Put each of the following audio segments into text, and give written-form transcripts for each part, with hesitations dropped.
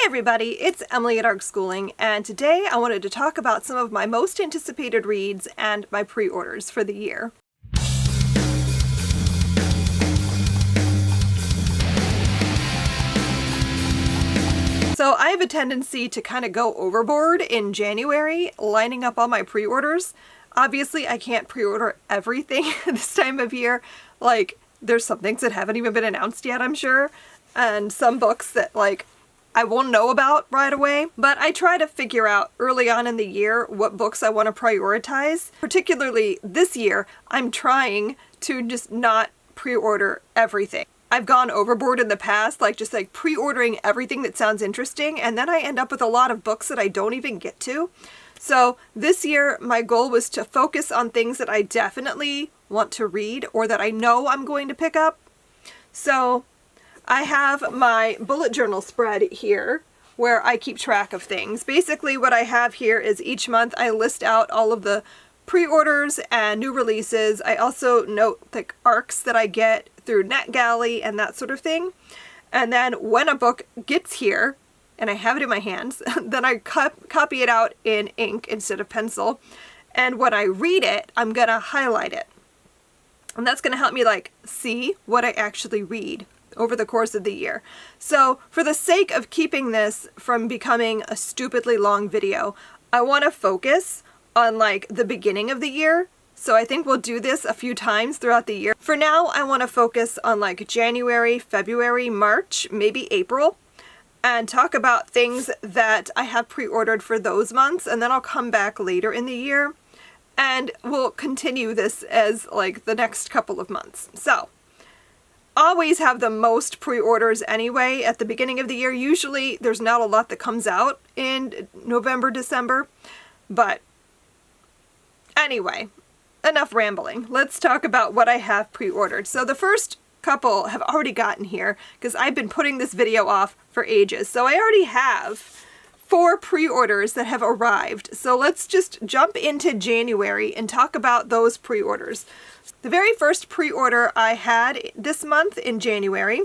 everybody, it's Emily at Arc Schooling, and today I wanted to talk about some of my most anticipated reads and my pre-orders for the year. So I have a tendency to kind of go overboard in January, lining up all my pre-orders. Obviously, I can't pre-order everything this time of year. Like, there's some things that haven't even been announced yet, I'm sure, and some books that, I won't know about right away, but I try to figure out early on in the year what books I want to prioritize. Particularly this year, I'm trying to just not pre-order everything. I've gone overboard in the past, just pre-ordering everything that sounds interesting, and then I end up with a lot of books that I don't even get to. So this year, my goal was to focus on things that I definitely want to read or that I know I'm going to pick up. So I have my bullet journal spread here where I keep track of things. Basically what I have here is each month I list out all of the pre-orders and new releases. I also note arcs that I get through NetGalley and that sort of thing. And then when a book gets here and I have it in my hands, then I copy it out in ink instead of pencil. And when I read it, I'm gonna highlight it. And that's gonna help me see what I actually read over the course of the year. So for the sake of keeping this from becoming a stupidly long video, I want to focus on the beginning of the year. So I think we'll do this a few times throughout the year. For now, I want to focus on January, February, March, maybe April, and talk about things that I have pre-ordered for those months, and then I'll come back later in the year and we'll continue this as the next couple of months. So always have the most pre-orders anyway at the beginning of the year. Usually there's not a lot that comes out in November, December, but anyway, enough rambling. Let's talk about what I have pre-ordered. So the first couple have already gotten here because I've been putting this video off for ages. So I already have 4 pre-orders that have arrived. So let's just jump into January and talk about those pre-orders. The very first pre-order I had this month in January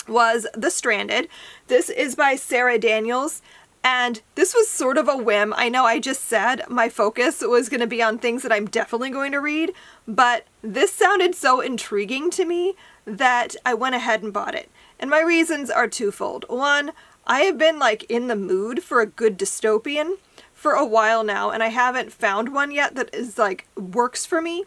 was The Stranded. This is by Sarah Daniels, and this was sort of a whim. I know I just said my focus was going to be on things that I'm definitely going to read, but this sounded so intriguing to me that I went ahead and bought it. And my reasons are twofold. One, I have been in the mood for a good dystopian for a while now, and I haven't found one yet that is works for me.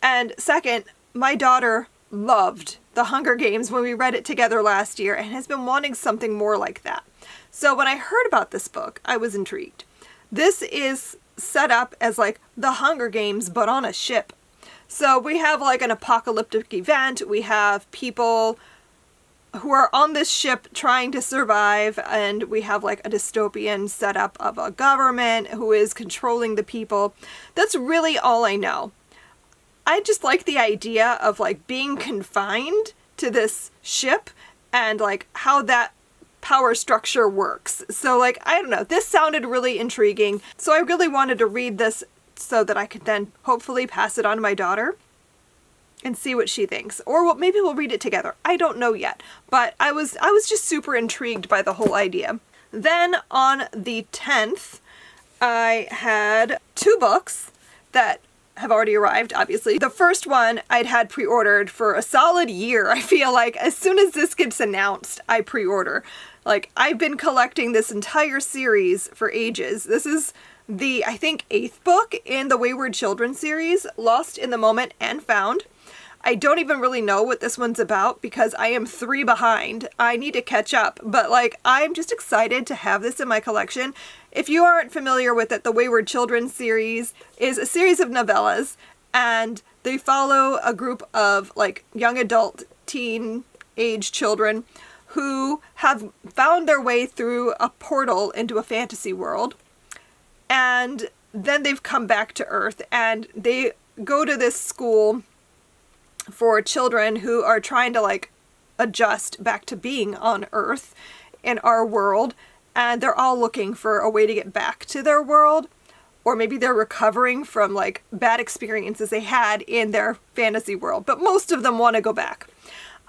And second, my daughter loved The Hunger Games when we read it together last year and has been wanting something more like that. So when I heard about this book, I was intrigued. This is set up as The Hunger Games, but on a ship. So we have an apocalyptic event. We have people who are on this ship trying to survive, and we have a dystopian setup of a government who is controlling the people. That's really all I know. I just like the idea of being confined to this ship and how that power structure works. So I don't know, this sounded really intriguing. So I really wanted to read this so that I could then hopefully pass it on to my daughter and see what she thinks. Or maybe we'll read it together. I don't know yet. But I was just super intrigued by the whole idea. Then on the 10th, I had 2 books that have already arrived, obviously. The first one I'd had pre-ordered for a solid year. I feel as soon as this gets announced, I pre-order. I've been collecting this entire series for ages. This is the, I think, 8th book in the Wayward children's series, Lost in the Moment and Found. I don't even really know what this one's about because I am 3 behind. I need to catch up, but I'm just excited to have this in my collection. If you aren't familiar with it, the Wayward children's series is a series of novellas, and they follow a group of young adult teen age children who have found their way through a portal into a fantasy world, and then they've come back to Earth, and they go to this school for children who are trying to adjust back to being on Earth in our world, and they're all looking for a way to get back to their world, or maybe they're recovering from bad experiences they had in their fantasy world, but most of them want to go back.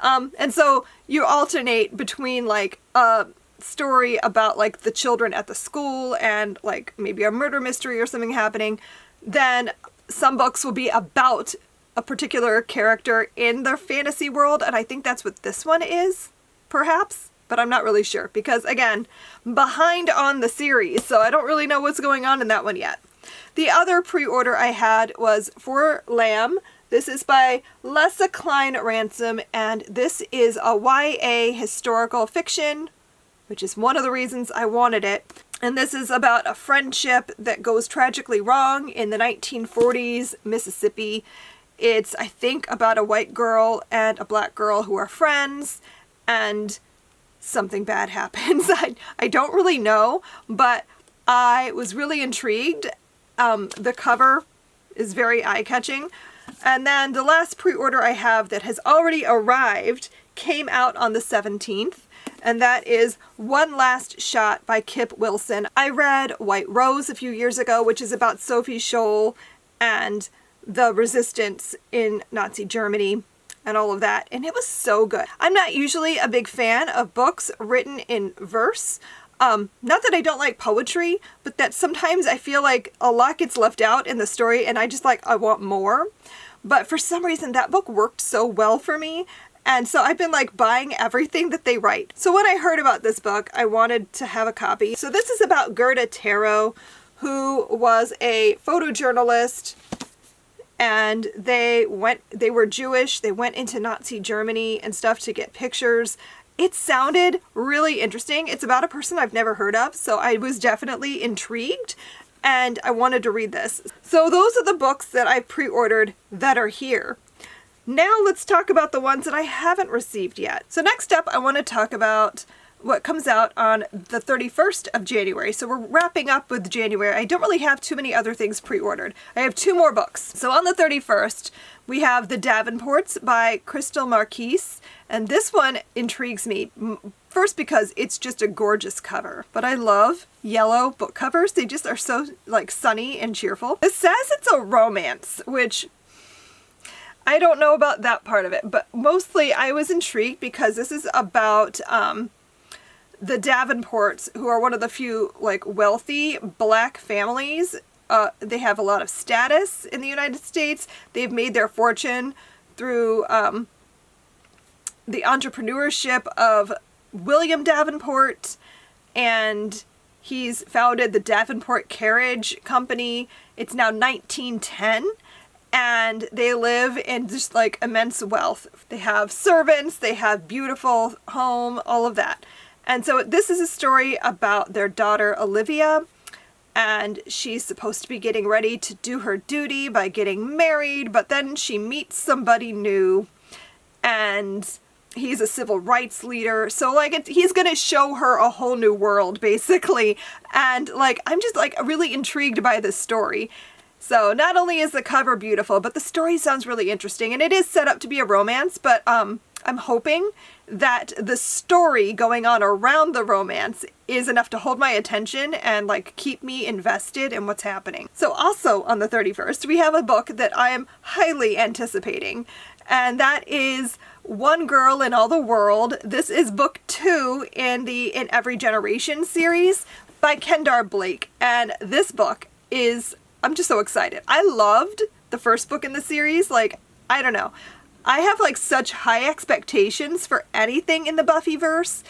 And so you alternate between a story about like the children at the school and like maybe a murder mystery or something happening, then some books will be about a particular character in the fantasy world, and I think that's what this one is, perhaps, but I'm not really sure because, again, behind on the series, so I don't really know what's going on in that one yet. The other pre-order I had was For Lamb. This is by Lessa Klein Ransom, and this is a YA historical fiction, which is one of the reasons I wanted it. And this is about a friendship that goes tragically wrong in the 1940s Mississippi. It's, I think, about a white girl and a black girl who are friends, and something bad happens. I don't really know, but I was really intrigued. The cover is very eye-catching. And then the last pre-order I have that has already arrived came out on the 17th. And that is One Last Shot by Kip Wilson. I read White Rose a few years ago, which is about Sophie Scholl and the resistance in Nazi Germany and all of that, and it was so good. I'm not usually a big fan of books written in verse. Not that I don't like poetry, but that sometimes I feel like a lot gets left out in the story and I want more. But for some reason that book worked so well for me. And so I've been like buying everything that they write. So when I heard about this book, I wanted to have a copy. So this is about Gerda Taro, who was a photojournalist, and they were Jewish. They went into Nazi Germany and stuff to get pictures. It sounded really interesting. It's about a person I've never heard of, so I was definitely intrigued and I wanted to read this. So those are the books that I pre-ordered that are here. Now let's talk about the ones that I haven't received yet. So next up, I want to talk about what comes out on the 31st of January. So we're wrapping up with January. I don't really have too many other things pre-ordered. I have 2 more books. So on the 31st, we have The Davenports by Crystal Marquise. And this one intrigues me. First because it's just a gorgeous cover. But I love yellow book covers. They just are so like sunny and cheerful. It says it's a romance, which I don't know about that part of it, but mostly I was intrigued because this is about the Davenports, who are one of the few like wealthy black families. They have a lot of status in the United States. They've made their fortune through the entrepreneurship of William Davenport, and he's founded the Davenport Carriage Company. It's now 1910. And they live in just like immense wealth. They have servants, they have beautiful home, all of that. And so this is a story about their daughter Olivia, and she's supposed to be getting ready to do her duty by getting married, but then she meets somebody new, and he's a civil rights leader. So like he's gonna show her a whole new world basically. And like I'm just like really intrigued by this story. So not only is the cover beautiful, but the story sounds really interesting, and it is set up to be a romance, but I'm hoping that the story going on around the romance is enough to hold my attention and like keep me invested in what's happening. So also on the 31st, we have a book that I am highly anticipating, and that is One Girl in All the World. This is book 2 in the In Every Generation series by Kendar Blake, and this book is, I'm just so excited. I loved the first book in the series. Like, I don't know. I have like such high expectations for anything in the Buffyverse,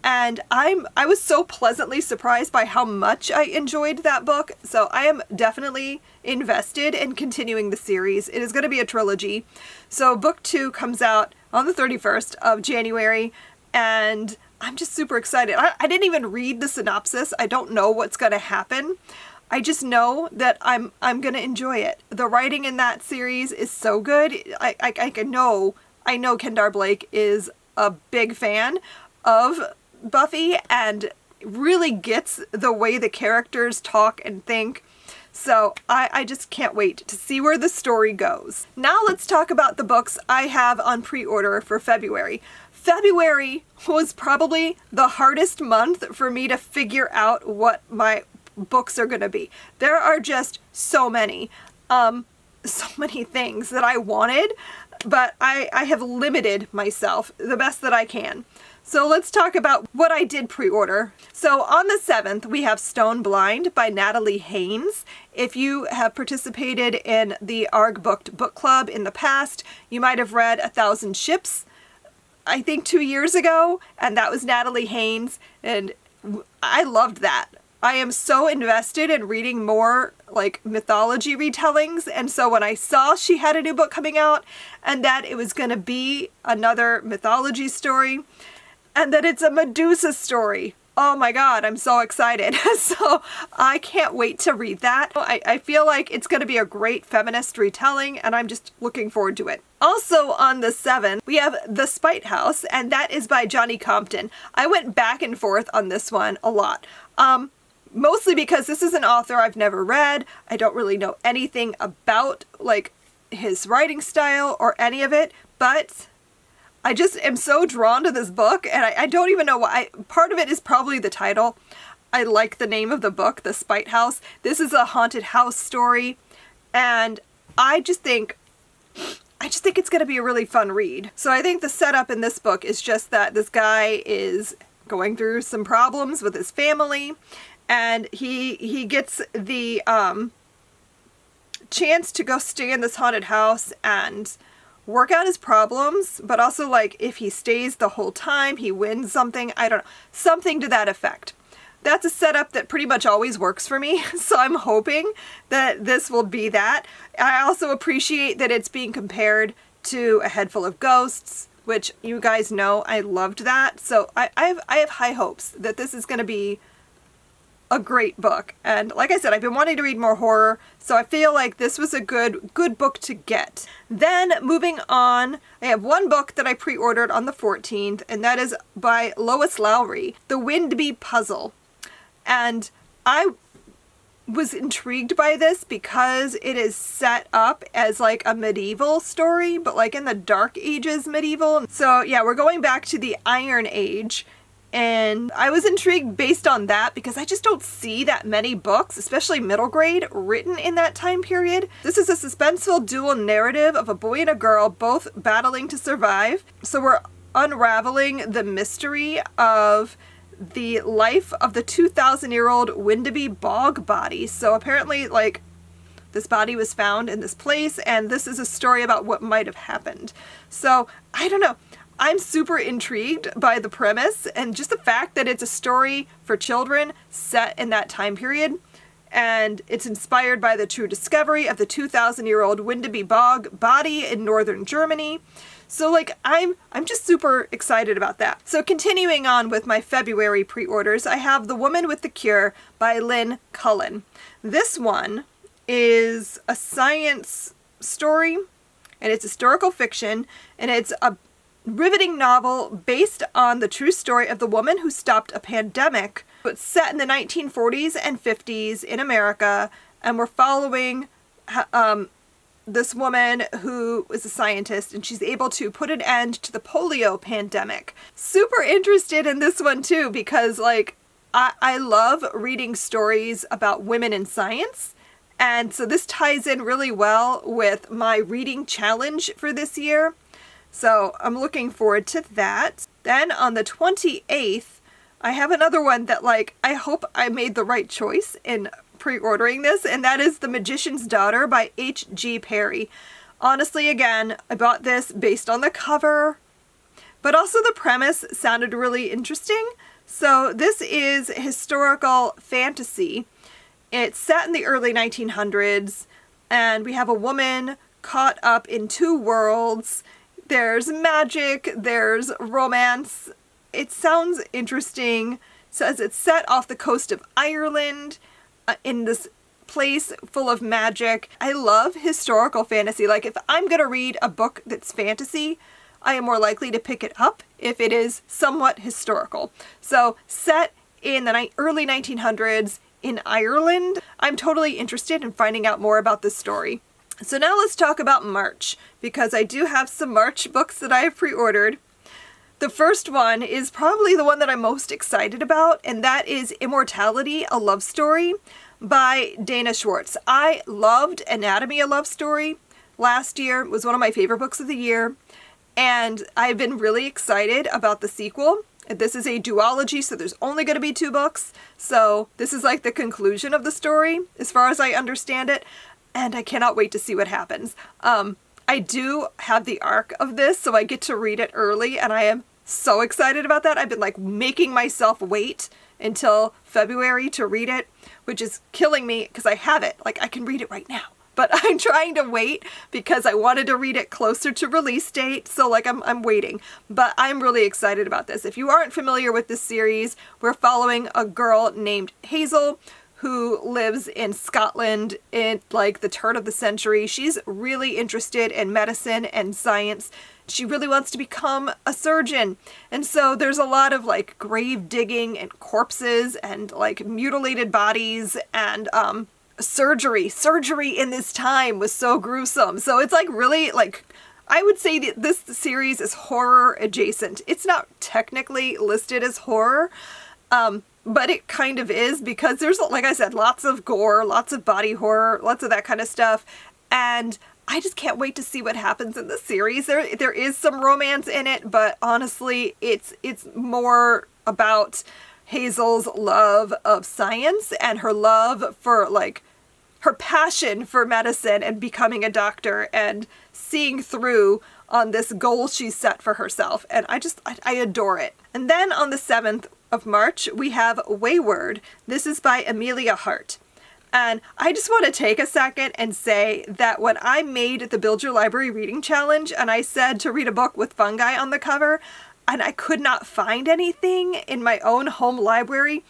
and I was so pleasantly surprised by how much I enjoyed that book. So I am definitely invested in continuing the series. It is going to be a trilogy. So book 2 comes out on the 31st of January, and I'm just super excited. I didn't even read the synopsis. I don't know what's going to happen. I just know that I'm going to enjoy it. The writing in that series is so good. I know Kendar Blake is a big fan of Buffy and really gets the way the characters talk and think. So I just can't wait to see where the story goes. Now let's talk about the books I have on pre-order for February. February was probably the hardest month for me to figure out what my books are going to be. There are just so many things that I wanted, but I have limited myself the best that I can. So let's talk about what I did pre-order. So on the 7th, we have Stone Blind by Natalie Haynes. If you have participated in the ARG Booked book club in the past, you might have read 1,000 Ships, I think 2 years ago, and that was Natalie Haynes, and I loved that. I am so invested in reading more like mythology retellings, and so when I saw she had a new book coming out and that it was going to be another mythology story and that it's a Medusa story, oh my god, I'm so excited. So I can't wait to read that. I feel like it's going to be a great feminist retelling, and I'm just looking forward to it. Also on the 7th, we have The Spite House, and that is by Johnny Compton. I went back and forth on this one a lot. Mostly because this is an author I've never read. I don't really know anything about like his writing style or any of it, but I just am so drawn to this book, and I don't even know why. Part of it is probably the title. I like the name of the book, The Spite House. This is a haunted house story, and I just think it's going to be a really fun read. So I think the setup in this book is just that this guy is going through some problems with his family, and he gets the chance to go stay in this haunted house and work out his problems, but also like if he stays the whole time, he wins something. I don't know. Something to that effect. That's a setup that pretty much always works for me, so I'm hoping that this will be that. I also appreciate that it's being compared to A Head Full of Ghosts, which you guys know I loved that. So I have high hopes that this is going to be a great book. And like I said, I've been wanting to read more horror, so I feel like this was a good book to get. Then moving on, I have one book that I pre-ordered on the 14th, and that is by Lois Lowry, The Windbee Puzzle. And I was intrigued by this because it is set up as like a medieval story, but like in the Dark Ages medieval. So yeah, we're going back to the Iron Age. And I was intrigued based on that because I just don't see that many books, especially middle grade, written in that time period. This is a suspenseful dual narrative of a boy and a girl both battling to survive. So we're unraveling the mystery of the life of the 2,000-year-old Windbee bog body. So apparently, like, this body was found in this place, and this is a story about what might have happened. So, I don't know. I'm super intrigued by the premise and just the fact that it's a story for children set in that time period. And it's inspired by the true discovery of the 2,000-year-old Windbee bog body in northern Germany. So like, I'm just super excited about that. So continuing on with my February pre-orders, I have The Woman with the Cure by Lynn Cullen. This one is a science story, and it's historical fiction, and it's a riveting novel based on the true story of the woman who stopped a pandemic. It's set in the 1940s and 50s in America, and we're following this woman who is a scientist, and she's able to put an end to the polio pandemic. Super interested in this one too, because like I love reading stories about women in science, and so this ties in really well with my reading challenge for this year. So I'm looking forward to that. Then on the 28th, I have another one that like, I hope I made the right choice in pre-ordering this, and that is The Magician's Daughter by H.G. Perry. Honestly, again, I bought this based on the cover, but also the premise sounded really interesting. So this is historical fantasy. It's set in the early 1900s, and we have a woman caught up in two worlds. There's magic, there's romance. It sounds interesting. It says it's set off the coast of Ireland in this place full of magic. I love historical fantasy. Like, if I'm going to read a book that's fantasy, I am more likely to pick it up if it is somewhat historical. So, set in the early 1900s in Ireland, I'm totally interested in finding out more about this story. So now let's talk about March, because I do have some March books that I have pre-ordered. The first one is probably the one that I'm most excited about, and that is Immortality, a Love Story by Dana Schwartz. I loved Anatomy, a Love Story last year. It was one of my favorite books of the year, and I've been really excited about the sequel. This is a duology, so there's only going to be 2 books. So this is like the conclusion of the story, as far as I understand it. And I cannot wait to see what happens. I do have the arc of this, so I get to read it early, and I am so excited about that. I've been like making myself wait until February to read it, which is killing me because I have it. Like, I can read it right now. But I'm trying to wait because I wanted to read it closer to release date. So like I'm waiting. But I'm really excited about this. If you aren't familiar with this series, we're following a girl named Hazel who lives in Scotland in like the turn of the century. She's really interested in medicine and science. She really wants to become a surgeon. And so there's a lot of like grave digging and corpses and like mutilated bodies and surgery in this time was so gruesome. So it's like really like, I would say that this series is horror adjacent. It's not technically listed as horror, but it kind of is because there's, like I said, lots of gore, lots of body horror, lots of that kind of stuff. And I just can't wait to see what happens in the series. There is some romance in it, but honestly, it's more about Hazel's love of science and her love for like her passion for medicine and becoming a doctor and seeing through on this goal she's set for herself. And I adore it. And then on the 7th of March, we have Wayward. This is by Amelia Hart. And I just want to take a second and say that when I made the Build Your Library Reading Challenge and I said to read a book with fungi on the cover, and I could not find anything in my own home library,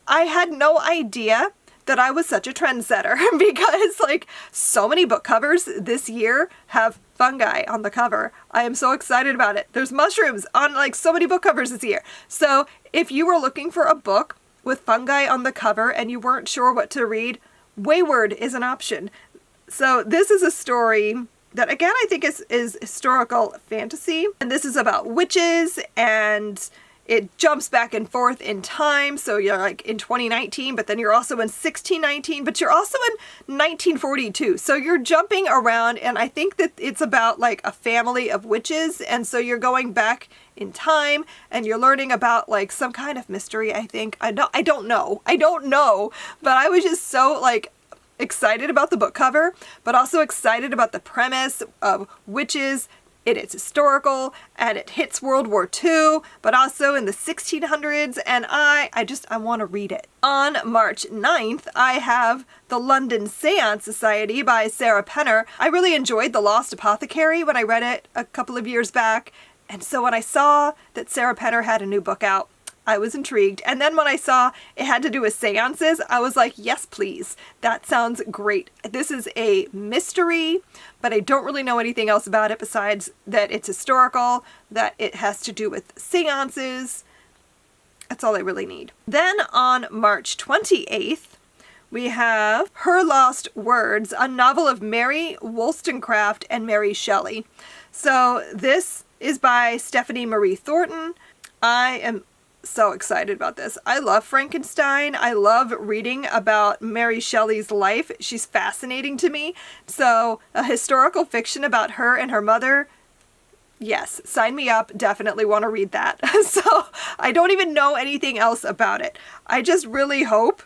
I had no idea that I was such a trendsetter because like so many book covers this year have fungi on the cover. I am so excited about it. There's mushrooms on like so many book covers this year. So if you were looking for a book with fungi on the cover and you weren't sure what to read, Wayward is an option. So this is a story that again I think is historical fantasy, and this is about witches, and it jumps back and forth in time. So you're like in 2019, but then you're also in 1619, but you're also in 1942. So you're jumping around, and I think that it's about like a family of witches. And so you're going back in time and you're learning about like some kind of mystery, I think. I don't know, but I was just so like excited about the book cover, but also excited about the premise of witches. It is historical, and it hits World War II, but also in the 1600s, and I want to read it. On March 9th, I have The London Seance Society by Sarah Penner. I really enjoyed The Lost Apothecary when I read it a couple of years back, and so when I saw that Sarah Penner had a new book out, I was intrigued. And then when I saw it had to do with seances, I was like, yes, please. That sounds great. This is a mystery, but I don't really know anything else about it besides that it's historical, that it has to do with seances. That's all I really need. Then on March 28th, we have Her Lost Words, a novel of Mary Wollstonecraft and Mary Shelley. So this is by Stephanie Marie Thornton. I am so excited about this. I love Frankenstein. I love reading about Mary Shelley's life. She's fascinating to me. So a historical fiction about her and her mother, yes, sign me up. Definitely want to read that. So I don't even know anything else about it. I just really hope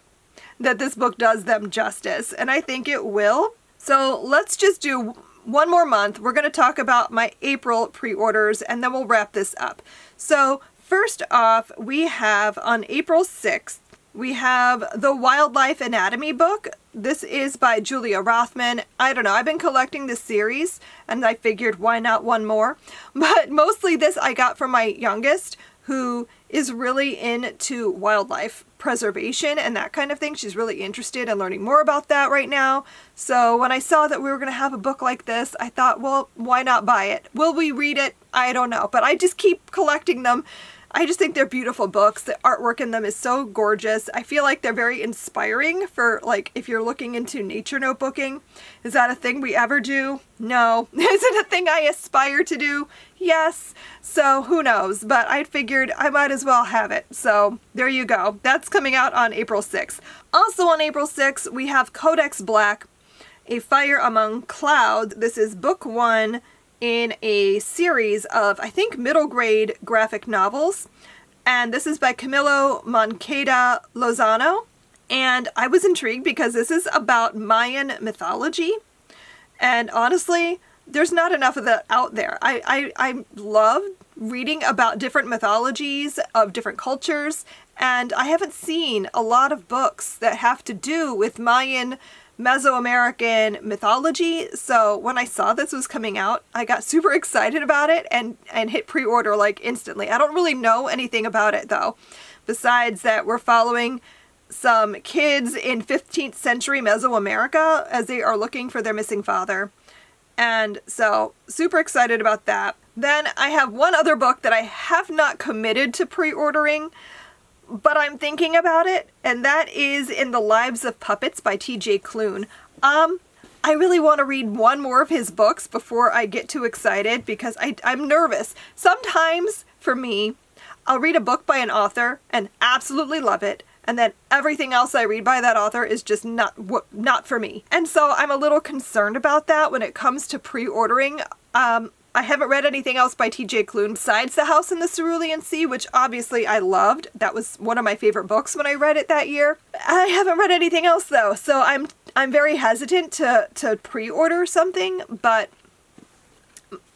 that this book does them justice, and I think it will. So let's just do one more month. We're going to talk about my April pre-orders, and then we'll wrap this up. So first off, we have on April 6th, we have the Wildlife Anatomy book. This is by Julia Rothman. I don't know, I've been collecting this series and I figured why not one more? But mostly this I got from my youngest, who is really into wildlife preservation and that kind of thing. She's really interested in learning more about that right now. So when I saw that we were going to have a book like this, I thought, well, why not buy it? Will we read it? I don't know, but I just keep collecting them. I just think they're beautiful books. The artwork in them is so gorgeous. I feel like they're very inspiring for, like, if you're looking into nature notebooking. Is that a thing we ever do? No. Is it a thing I aspire to do? Yes. So who knows? But I figured I might as well have it. So there you go. That's coming out on April 6th. Also on April 6th, we have Codex Black, A Fire Among Clouds. This is book 1 in a series of, I think, middle grade graphic novels. and this is by Camilo Moncada Lozano. And I was intrigued because this is about Mayan mythology, and honestly, there's not enough of that out there. I love reading about different mythologies of different cultures, and I haven't seen a lot of books that have to do with Mayan Mesoamerican mythology. So when I saw this was coming out, I got super excited about it and hit pre-order like instantly. I don't really know anything about it though, besides that we're following some kids in 15th century Mesoamerica as they are looking for their missing father. And so super excited about that. Then I have one other book that I have not committed to pre-ordering, but I'm thinking about it, and that is In the Lives of Puppets by T.J. Klune. I really want to read one more of his books before I get too excited because I'm nervous. Sometimes, for me, I'll read a book by an author and absolutely love it, and then everything else I read by that author is just not for me. And so I'm a little concerned about that when it comes to pre-ordering. I haven't read anything else by T.J. Klune besides The House in the Cerulean Sea, which obviously I loved. That was one of my favorite books when I read it that year. I haven't read anything else though, so I'm very hesitant to pre-order something, but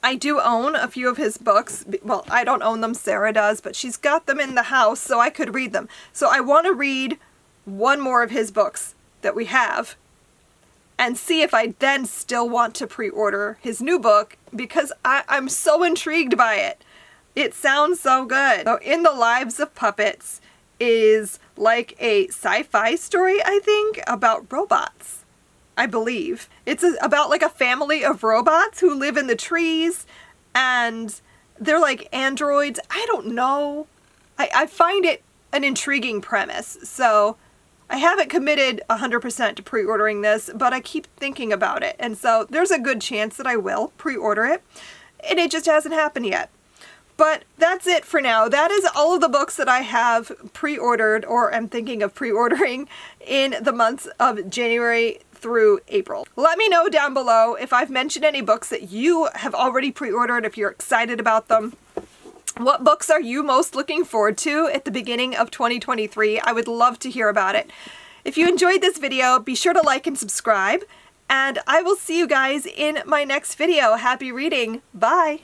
I do own a few of his books. Well, I don't own them, Sarah does, but she's got them in the house so I could read them. So I want to read one more of his books that we have and see if I then still want to pre-order his new book because I'm so intrigued by it. It sounds so good. So In the Lives of Puppets is like a sci-fi story, I think, about robots, I believe. It's about like a family of robots who live in the trees and they're like androids. I don't know. I find it an intriguing premise. So I haven't committed 100% to pre-ordering this, but I keep thinking about it. And so there's a good chance that I will pre-order it. And it just hasn't happened yet. But that's it for now. That is all of the books that I have pre-ordered or am thinking of pre-ordering in the months of January through April. Let me know down below if I've mentioned any books that you have already pre-ordered, if you're excited about them. What books are you most looking forward to at the beginning of 2023? I would love to hear about it. If you enjoyed this video, be sure to like and subscribe, and I will see you guys in my next video. Happy reading. Bye.